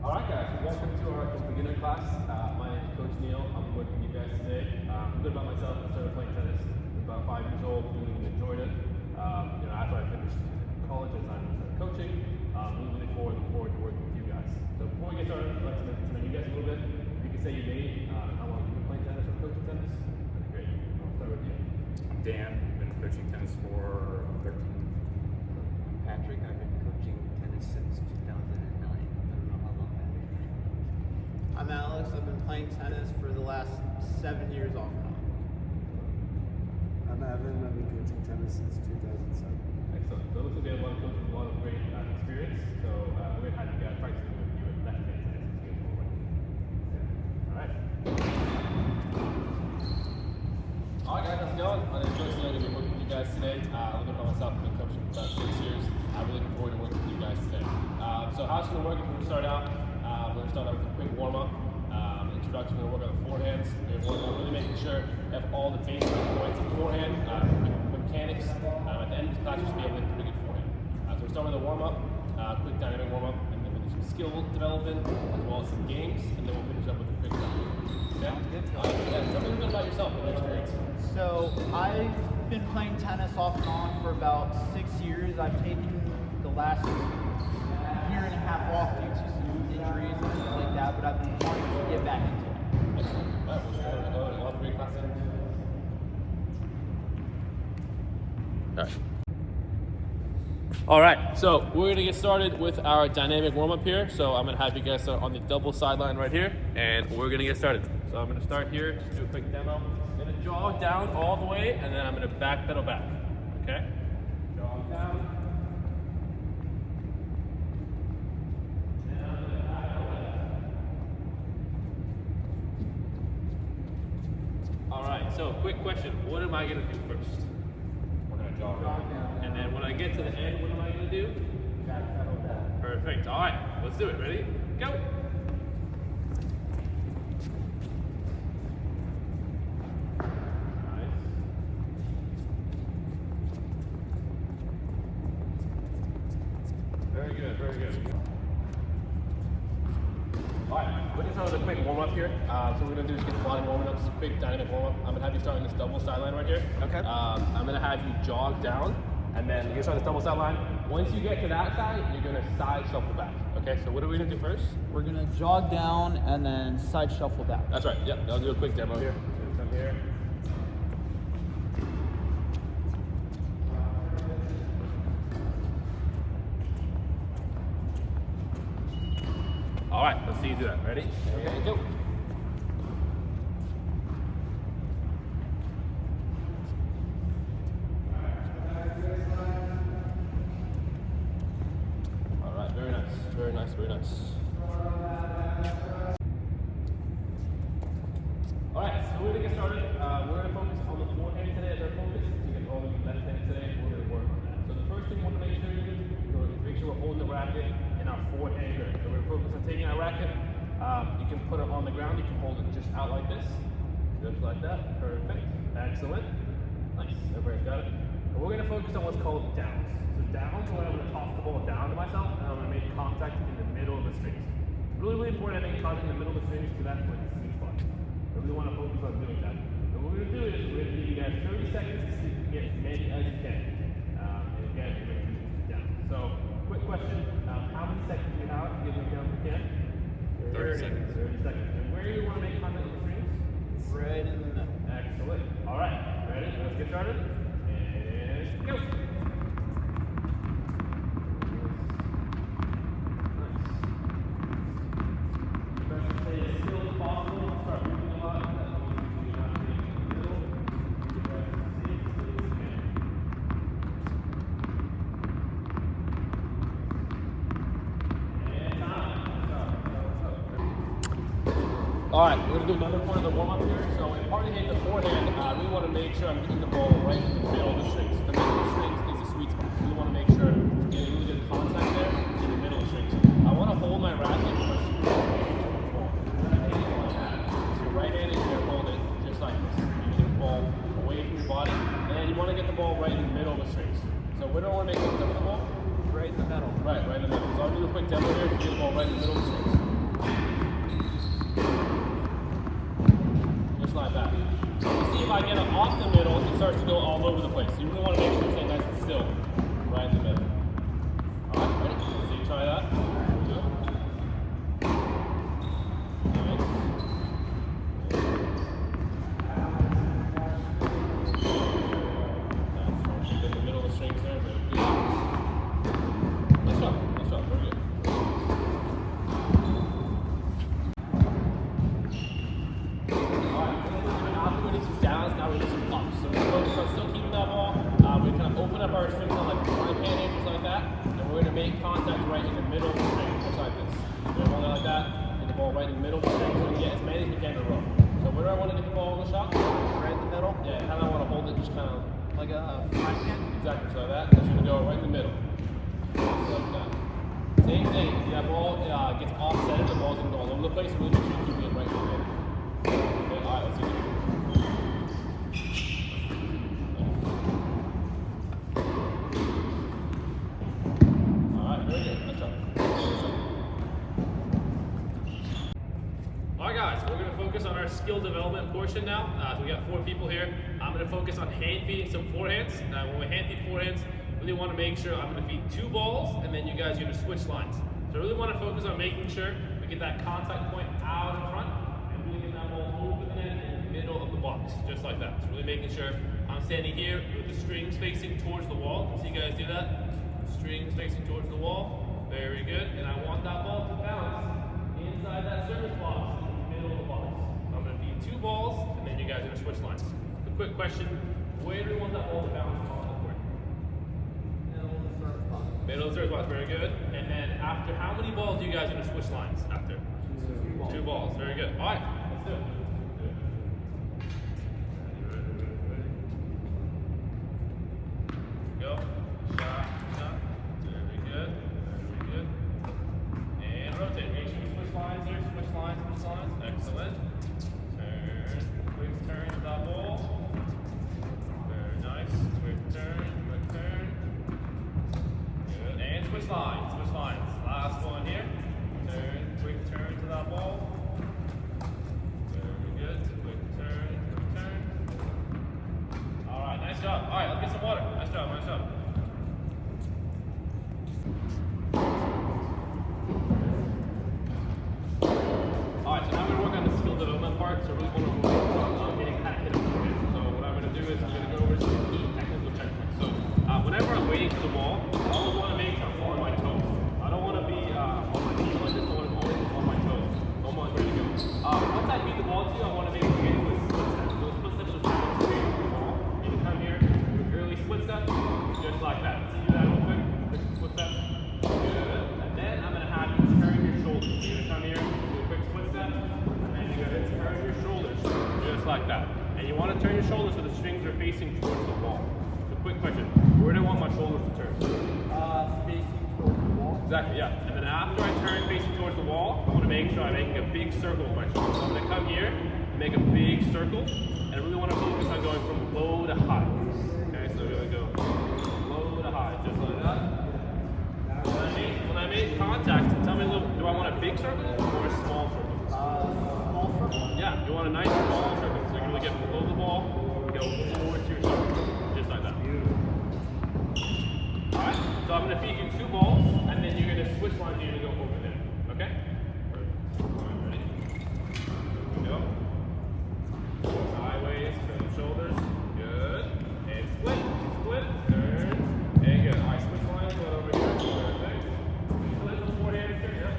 Alright guys, welcome to our beginner class. My name is Coach Neil. I'm working with you guys today. A bit about myself. I started playing tennis when I was about 5 years old, really enjoyed it. After I finished college, I started coaching. Really looking forward to working with you guys. So before we get started, I'd like to know you guys a little bit. If you can say your name, how long you've been playing tennis or coaching tennis, that'd be great. I'll start with you. I'm Dan. I've been coaching tennis for 13 years. Patrick, I've been coaching tennis since 2009. I don't know how long that is. I'm Alex. I've been playing tennis for the last 7 years off and on. I'm Evan. I've been coaching tennis since 2007. Excellent. So it looks like we have a lot of coaches with a lot of great experience. So we're going to have you guys practicing with you at left-hand tennis as you get forward. Alright. Alright guys, how's it going? My name is Coach Neil. I'm going to be working with you guys today. A little bit about myself. I've been coaching for about 6 years. I'm really looking forward to working with you guys today. So how it's going to work is we're going to start out. We're going to start out with a quick warm-up. Introduction, we're going to work on the forehand. We're working on really making sure you have all the basic points of forehand, quick mechanics. At the end of this class, you should be able to hit pretty good forehand. So we'll start with a warm-up, quick dynamic warm-up, and then we'll do some skill development, as well as some games, and then we'll finish up with a quick round. Okay? Tell me a little bit about yourself and your experience. So I've been playing tennis off and on for about 6 years. I've taken the last year and a half off due to some injuries and things like that, but I've been wanting to get back into it. Excellent. All right, we'll have a great class then. All right, so we're gonna get started with our dynamic warm-up here. So I'm gonna have you guys start on the double sideline right here, and we're gonna get started. So I'm gonna start here, just do a quick demo. I'm gonna jog down all the way, and then I'm gonna back pedal back, okay? Jog down. And I'm gonna back pedal back. All right, so quick question. What am I gonna do first? We're going to jog down. And then when I get to the end, what am I going to do? Back pedal back. Perfect. All right, let's do it. Ready? Go. Nice. Very good, very good. All right, we're going to start with a quick warm-up here. So what we're going to do is get the body warming up. Just a quick dynamic warm-up. I'm going to have you start on this double sideline right here. Okay. I'm going to have you jog down, and then you're going to start this double sideline. Once you get to that side, you're going to side shuffle back. Okay, so what are we going to do first? We're going to jog down and then side shuffle back. That's right, yep. I'll do a quick demo here. Come here. All right, let's see you do that. Ready? Okay, go. All right, very nice, very nice, very nice. All right, so we're gonna get started. We're gonna focus on the forehand today as our focus. So you can all do left hand today. We're gonna work on that. So the first thing we want to make sure you do, we're gonna make sure we're holding the racket in our forehand grip. So we're gonna focus on taking our racket. You can put it on the ground. You can hold it just out like this, just like that. Perfect. Excellent. Nice. Everybody's got it. And we're gonna focus on what's called downs. So downs are when I'm gonna toss the ball down to myself, and I'm gonna make contact in the middle of the strings. Really, really important. I make contact in the middle of the strings because that's where the sweet spot is. I really want to focus on doing that. And what we're going to do is we're going to give you guys 30 seconds to see if you can get as many as you can. And again, we're going to do this down. So, quick question. How many seconds do you have to get them down if you can? 30 seconds. 30 seconds. And where do you want to make contact with the strings? Right in the middle. Excellent. All right. Ready? Let's get started. And go. All right, we're gonna do another part of the warm-up here. So in part of hitting the forehand, we want to make sure I'm hitting the ball right in the middle of the strings. The middle of the strings is the sweet spot. So we want to make sure we're getting really good contact there in the middle of the strings. I want to hold my racket first. So right hand is gonna hold it just like this. You get the ball away from your body, and you want to get the ball right in the middle of the strings. So where do I want to make contact with the ball? Right in the middle. Right in the middle. So I'll do a quick demo here to get the ball right in the middle of the strings. starts to go all over the place. So you really want to make sure you stay nice and still, right in the middle. All right, ready? So you try that. Good. Nice. Nice. In the middle of the strings there. Very good. Nice job. Nice job. Very good. Now we're doing some ups. So we're focused on still keeping that ball. We're kind of open up our strings on like frying pan edges like that, and we're going to make contact right in the middle of the string, just like this. So hold it like that, get the ball right in the middle of the string, so we get as many as we can in a row. So where do I want to get the ball on the shot? Right in the middle. Yeah, how do I want to hold it? Just kind of Like a frying pan. exactly so like that. That's going to go right in the middle, just like that. Same thing. If that ball gets offset, the ball's going to go all over the place. Really make sure you keep it right in the middle. Okay, all right, let's see what we do. Alright guys, we're going to focus on our skill development portion now. So we got 4 people here. I'm going to focus on hand feeding some forehands. When we hand feed forehands, really want to make sure I'm going to feed 2 balls and then you guys are going to switch lines. So I really want to focus on making sure we get that contact point out in front and really get that ball over the net in the middle of the box, just like that. So really making sure I'm standing here with the strings facing towards the wall. See you guys do that? Strings facing towards the wall. Very good. And I want that ball to bounce inside that service box in the middle of the box. I'm going to feed 2 balls, and then you guys are going to switch lines. A quick question, where do we want that ball to bounce on the court? Middle of the service box. Middle of the service box, very good. And then after how many balls do you guys going to switch lines after? 2 balls, very good. All right, let's do it. Go. Shot, shot. Very good. Very good. And rotate. Make sure you switch lines here. Switch lines, switch lines. Excellent. Turn. Quick turn to that ball. Very nice. Quick turn. Quick turn. Good. And switch lines. Switch lines. Last one here. Turn. Quick turn to that ball. Very good. Quick turn. Quick turn. All right. Nice job. All right. Let's get some water. Nice job. Nice job. Alright, so now we're going to work on the skill development part, so really want to focus on hitting how to hit a forehand. So what I'm going to do is I'm going to go over some key technical checkpoints. So whenever I'm waiting for the ball, I always want to make sure I'm on my toes. I don't want to be on my knees like this, I want to always be on my toes. Almost ready to go. Once I feed the ball to you, I want to make sure you get into a split step. So a split step is a time to wait for the ball. You can come here, do an early split step, just like that. So you do that real quick, quick split step. Good. And then I'm going to have you turn your shoulders. You're going to come here, do a quick split step, and you're going to turn your shoulders, just like that. And you want to turn your shoulders so the strings are facing towards the wall. So quick question, where do I want my shoulders to turn? Facing towards the wall. Exactly, yeah. And then after I turn facing towards the wall, I want to make sure I'm making a big circle with my shoulders. So I'm going to come here and make a big circle, and I really want to focus on going from low to high. Okay, so we're going to go low to high, just like that. When I make contact, tell me a little, do I want a big circle or a small circle? Small circle. Yeah, you want a nice small circle. So you're going to get below the ball, go forward to your circle, just like that. Alright, so I'm going to feed you 2 balls, and then you're going to switch lines, you're going to go over there. Okay? Alright, ready? Here we go. Sideways, turn the shoulders. Good. And split, split, turn. And good. Alright, switch lines, go over here. Perfect. Split the forehand here. Yep.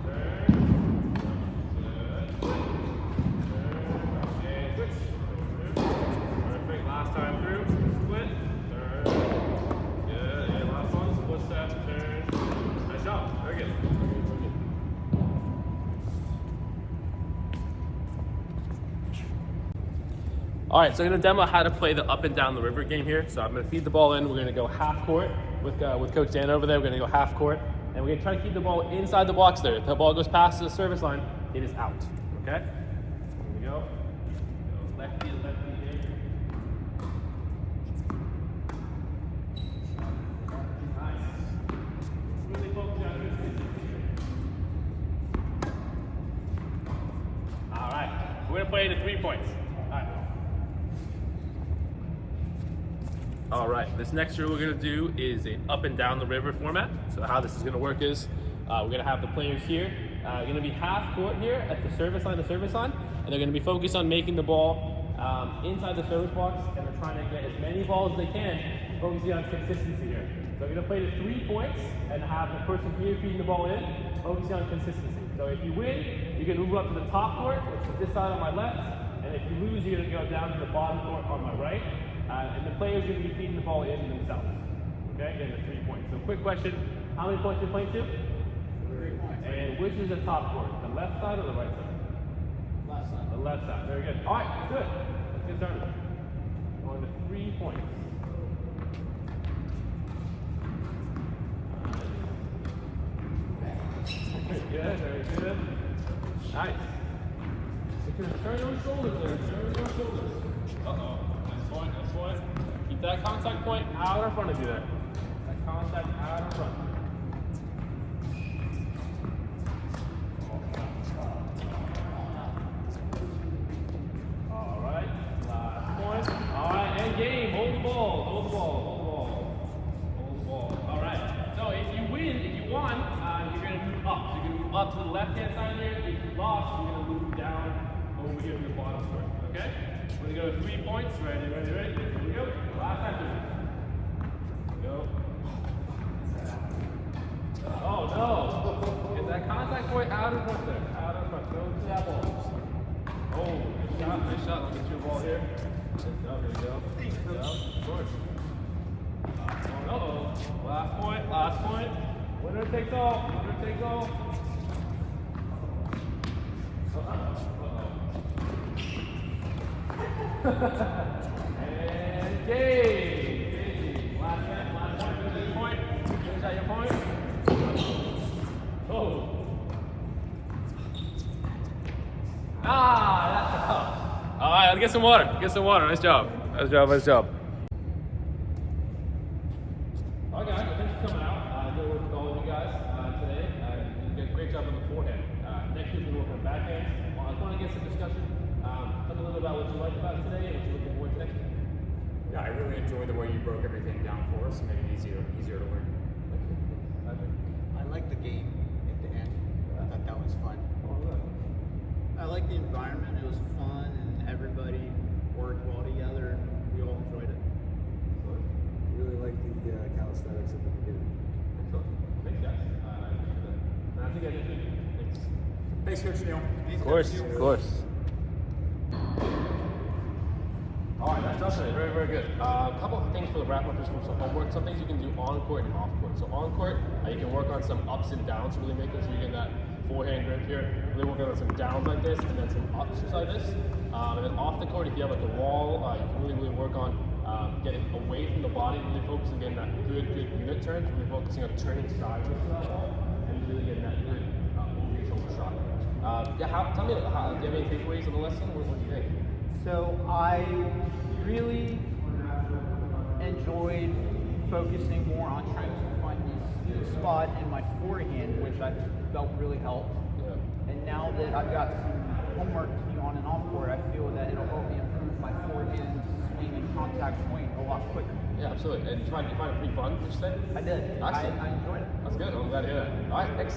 Turn. Good. Split. Turn. And switch. Perfect. Last time through. Split. Turn. Good. And last one. Split step. Turn. Nice job. Very good. All right, so I'm going to demo how to play the up and down the river game here. So I'm going to feed the ball in. We're going to go half court with Coach Dan over there. We're going to go half court, and we're going to try to keep the ball inside the box there. If the ball goes past the service line, it is out. Okay? Here we go. Go lefty to lefty here. Nice. Really focus on this. All right, we're going to play to 3 points. All right. All right, this next drill we're gonna do is an up and down the river format. So how this is gonna work is we're gonna have the players here. Gonna be half court here at the service line, and they're gonna be focused on making the ball inside the service box, and they're trying to get as many balls as they can, focusing on consistency here. So we're gonna play to 3 points and have the person here feeding the ball in, focusing on consistency. So if you win, you can move up to the top court, which is this side on my left, and if you lose, you're gonna go down to the bottom court on my right. And the players are going to be feeding the ball in themselves. Okay, getting the 3 points. So quick question, how many points are you playing to? 3 points. And which is the top court? The left side or the right side? Last side. The left side, very good. All right, let's do it. Let's get started. Going to 3 points. Very good, very good. Nice. Turn those shoulders there, turn those shoulders. Uh-oh. Nice point. Keep that contact point out in front of you there. That contact out in front. All right, last point. All right, and game. Hold the ball. Hold the ball. All right. So if you win, if you won, you're going to move up. So you're going to move up to the left-hand side there. If you lost, you're going to move down over here to the bottom court. Okay? We're going to go to 3 points. Ready. Here we go. Last time. Here we go. Oh, no. Get that contact point out in front there. Out in front. Go to that ball. Oh, nice shot. Let's get your ball here. There we go. Of course. Uh-oh. Last point. Winner takes all. And game. Last point. Is that your point? Oh. That's tough. All right, let's get some water. Nice job. All right, guys. Thanks for coming out. I know work with all of you guys today. You did a great job on the forehand. Next week we're working on backhand. I just want to get some discussion. Talk a little about what you liked about it today and what you're looking forward to next week. Yeah, I really enjoyed the way you broke everything down for us and made it easier to learn. I like the game at the end. I thought that was fun. I like the environment. It was fun, and everybody worked well together. We all enjoyed it. Really like the calisthenics at the beginning. Excellent. Thanks, guys. I appreciate that. And I think I did too. Thanks. Thanks, Coach Neal. Of course. All right, nice job today. Very, very good. A couple of things for the wrap up just from some homework. Some things you can do on court and off court. So on court, you can work on some ups and downs to really make it so you get that forehand grip here. Really work on some downs like this and then some ups just like this. And then off the court, if you have like a wall, you can really work on getting away from the body, really focusing on getting that good unit turn, really focusing on turning sideways to that ball, and really getting that good over your shoulder shot. Tell me, do you have any takeaways on the lesson? What do you think? So I really enjoyed focusing more on trying to find the sweet spot in my forehand, which I felt really helped. Yeah. And now that I've got some homework to do on and off court, I feel that it'll help me improve my forehand swing and contact point a lot quicker. Yeah, absolutely. And you find it pretty fun, would you say? I did. Excellent. I enjoyed it. That's good. I'm glad to hear that. All right, thanks.